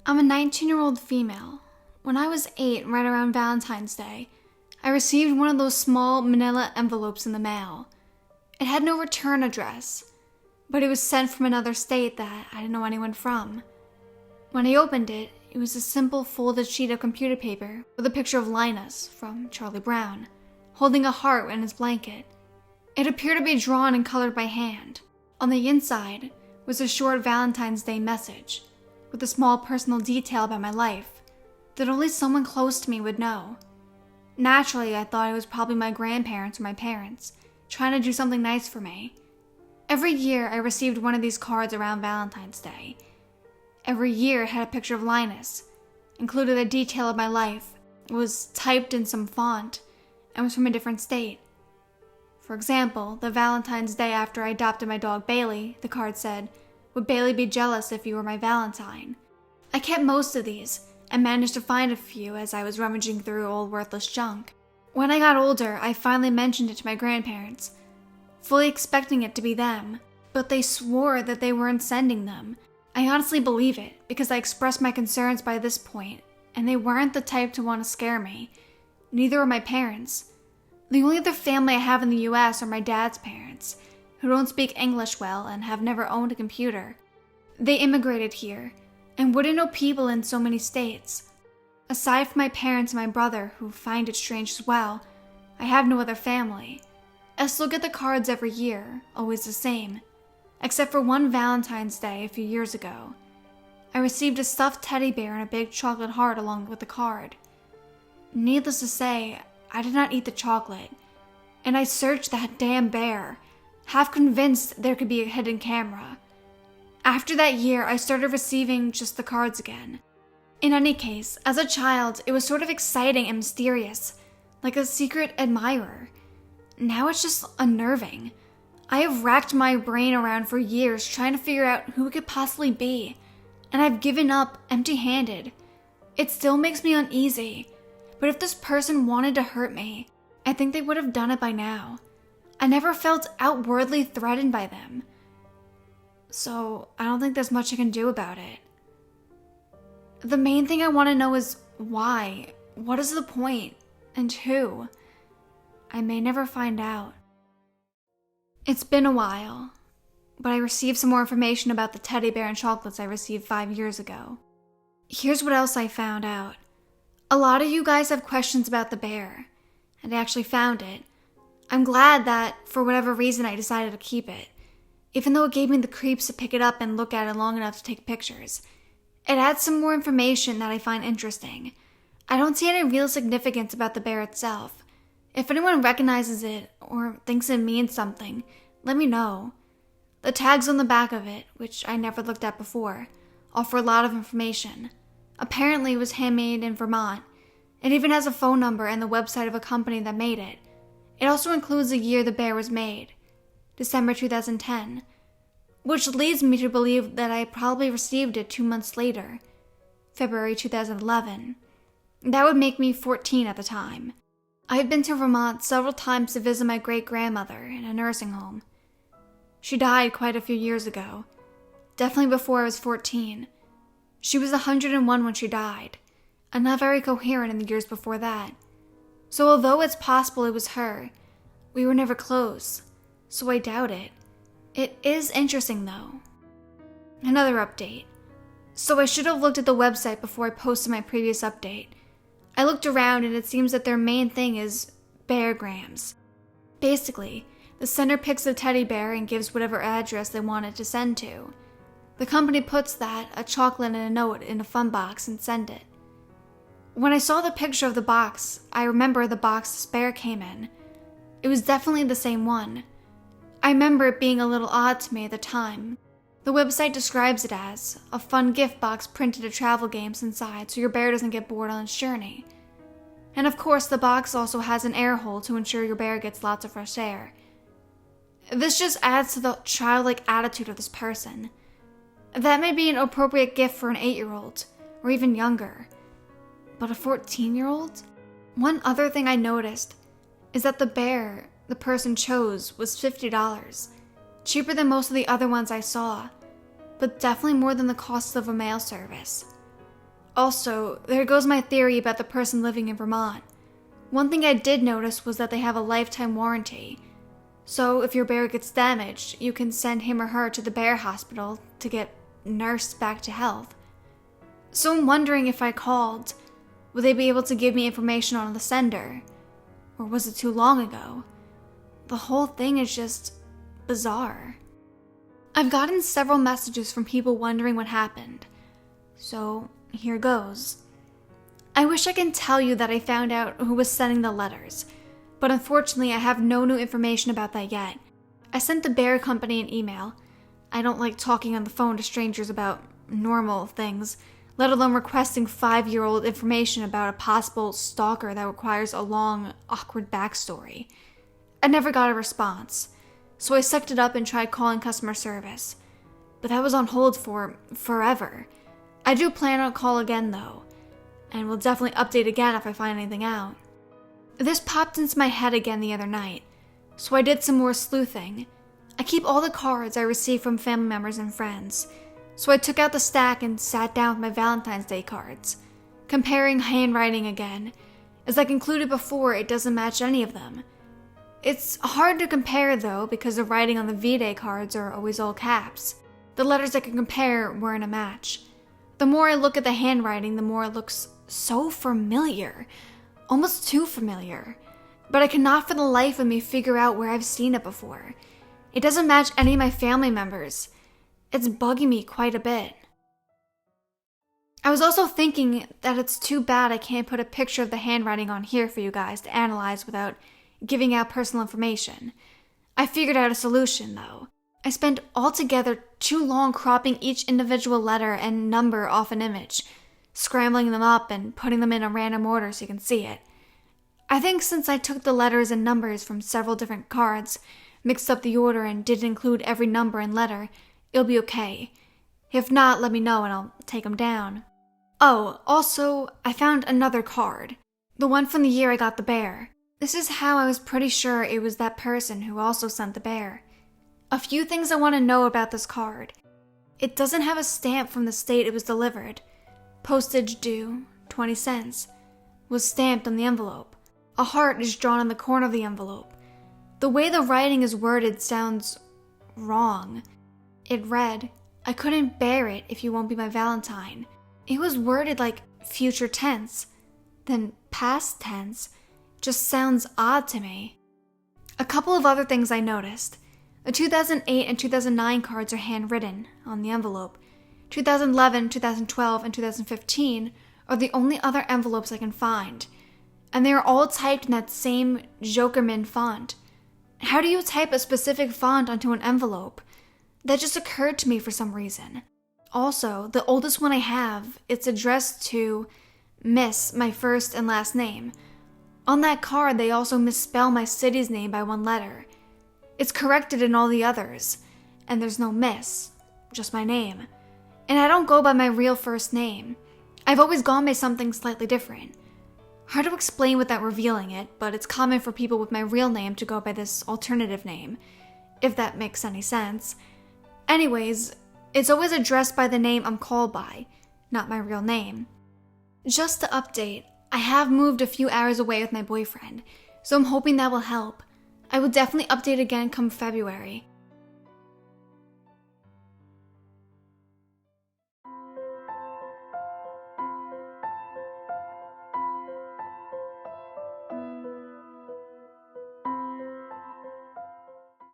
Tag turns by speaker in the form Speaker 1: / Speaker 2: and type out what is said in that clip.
Speaker 1: I'm a 19-year-old female. When I was 8, right around Valentine's Day, I received one of those small manila envelopes in the mail. It had no return address, but it was sent from another state that I didn't know anyone from. When I opened it, it was a simple folded sheet of computer paper with a picture of Linus from Charlie Brown, holding a heart in his blanket. It appeared to be drawn and colored by hand. On the inside was a short Valentine's Day message with a small personal detail about my life that only someone close to me would know. Naturally, I thought it was probably my grandparents or my parents trying to do something nice for me. Every year, I received one of these cards around Valentine's Day. Every year, it had a picture of Linus, included a detail of my life. It was typed in some font and was from a different state. For example, the Valentine's Day after I adopted my dog Bailey, the card said, "Would Bailey be jealous if you were my Valentine?" I kept most of these and managed to find a few as I was rummaging through old worthless junk. When I got older, I finally mentioned it to my grandparents, fully expecting it to be them, but they swore that they weren't sending them. I honestly believe it because I expressed my concerns by this point, and they weren't the type to want to scare me. Neither were my parents. The only other family I have in the US are my dad's parents, who don't speak English well and have never owned a computer. They immigrated here and wouldn't know people in so many states. Aside from my parents and my brother, who find it strange as well, I have no other family. I still get the cards every year, always the same, except for one Valentine's Day a few years ago. I received a stuffed teddy bear and a big chocolate heart along with the card. Needless to say, I did not eat the chocolate, and I searched that damn bear, half convinced there could be a hidden camera. After that year, I started receiving just the cards again. In any case, as a child, it was sort of exciting and mysterious, like a secret admirer. Now it's just unnerving. I have racked my brain around for years trying to figure out who it could possibly be, and I've given up empty-handed. It still makes me uneasy, but if this person wanted to hurt me, I think they would have done it by now. I never felt outwardly threatened by them, so I don't think there's much I can do about it. The main thing I want to know is why, what is the point, and who? I may never find out. It's been a while, but I received some more information about the teddy bear and chocolates I received 5 years ago. Here's what else I found out. A lot of you guys have questions about the bear, and I actually found it. I'm glad that, for whatever reason, I decided to keep it, even though it gave me the creeps to pick it up and look at it long enough to take pictures. It adds some more information that I find interesting. I don't see any real significance about the bear itself. If anyone recognizes it or thinks it means something, let me know. The tags on the back of it, which I never looked at before, offer a lot of information. Apparently it was handmade in Vermont. It even has a phone number and the website of a company that made it. It also includes the year the bear was made, December 2010, which leads me to believe that I probably received it 2 months later, February 2011. That would make me 14 at the time. I have been to Vermont several times to visit my great-grandmother in a nursing home. She died quite a few years ago, definitely before I was 14. She was 101 when she died, and not very coherent in the years before that. So although it's possible it was her, we were never close, so I doubt it. It is interesting though. Another update. So I should have looked at the website before I posted my previous update. I looked around and it seems that their main thing is beargrams. Basically, the sender picks a teddy bear and gives whatever address they want it to send to. The company puts that, a chocolate and a note in a fun box and send it. When I saw the picture of the box, I remember the box this bear came in. It was definitely the same one. I remember it being a little odd to me at the time. The website describes it as a fun gift box printed with travel games inside so your bear doesn't get bored on its journey. And of course, the box also has an air hole to ensure your bear gets lots of fresh air. This just adds to the childlike attitude of this person. That may be an appropriate gift for an 8-year-old, or even younger. But a 14-year-old? One other thing I noticed is that the bear the person chose was $50, cheaper than most of the other ones I saw, but definitely more than the cost of a mail service. Also, there goes my theory about the person living in Vermont. One thing I did notice was that they have a lifetime warranty. So if your bear gets damaged, you can send him or her to the bear hospital to get nursed back to health. So I'm wondering, if I called, would they be able to give me information on the sender? Or was it too long ago? The whole thing is just bizarre. I've gotten several messages from people wondering what happened. So here goes. I wish I could tell you that I found out who was sending the letters, but unfortunately I have no new information about that yet. I sent the bear company an email. I don't like talking on the phone to strangers about normal things, let alone requesting 5-year-old information about a possible stalker that requires a long, awkward backstory. I never got a response, so I sucked it up and tried calling customer service. But that was on hold for forever. I do plan on a call again though, and will definitely update again if I find anything out. This popped into my head again the other night, so I did some more sleuthing. I keep all the cards I receive from family members and friends, so I took out the stack and sat down with my Valentine's Day cards, comparing handwriting again. As I concluded before, it doesn't match any of them. It's hard to compare though, because the writing on the V-Day cards are always all caps. The letters I could compare weren't a match. The more I look at the handwriting, the more it looks so familiar. Almost too familiar. But I cannot for the life of me figure out where I've seen it before. It doesn't match any of my family members. It's bugging me quite a bit. I was also thinking that it's too bad I can't put a picture of the handwriting on here for you guys to analyze without giving out personal information. I figured out a solution though. I spent altogether too long cropping each individual letter and number off an image, scrambling them up and putting them in a random order so you can see it. I think since I took the letters and numbers from several different cards, mixed up the order and didn't include every number and letter, it'll be okay. If not, let me know and I'll take them down. Oh, also, I found another card. The one from the year I got the bear. This is how I was pretty sure it was that person who also sent the bear. A few things I want to know about this card. It doesn't have a stamp from the state it was delivered. Postage due, 20 cents. Was stamped on the envelope. A heart is drawn on the corner of the envelope. The way the writing is worded sounds wrong. It read, "I couldn't bear it if you won't be my Valentine." It was worded like future tense, then past tense. Just sounds odd to me. A couple of other things I noticed. The 2008 and 2009 cards are handwritten on the envelope. 2011, 2012, and 2015 are the only other envelopes I can find. And they are all typed in that same Jokerman font. How do you type a specific font onto an envelope? That just occurred to me for some reason. Also, the oldest one I have, it's addressed to Miss, my first and last name. On that card, they also misspell my city's name by one letter. It's corrected in all the others, and there's no Miss, just my name. And I don't go by my real first name. I've always gone by something slightly different. Hard to explain without revealing it, but it's common for people with my real name to go by this alternative name, if that makes any sense. Anyways, it's always addressed by the name I'm called by, not my real name. Just to update, I have moved a few hours away with my boyfriend, so I'm hoping that will help. I will definitely update again come February.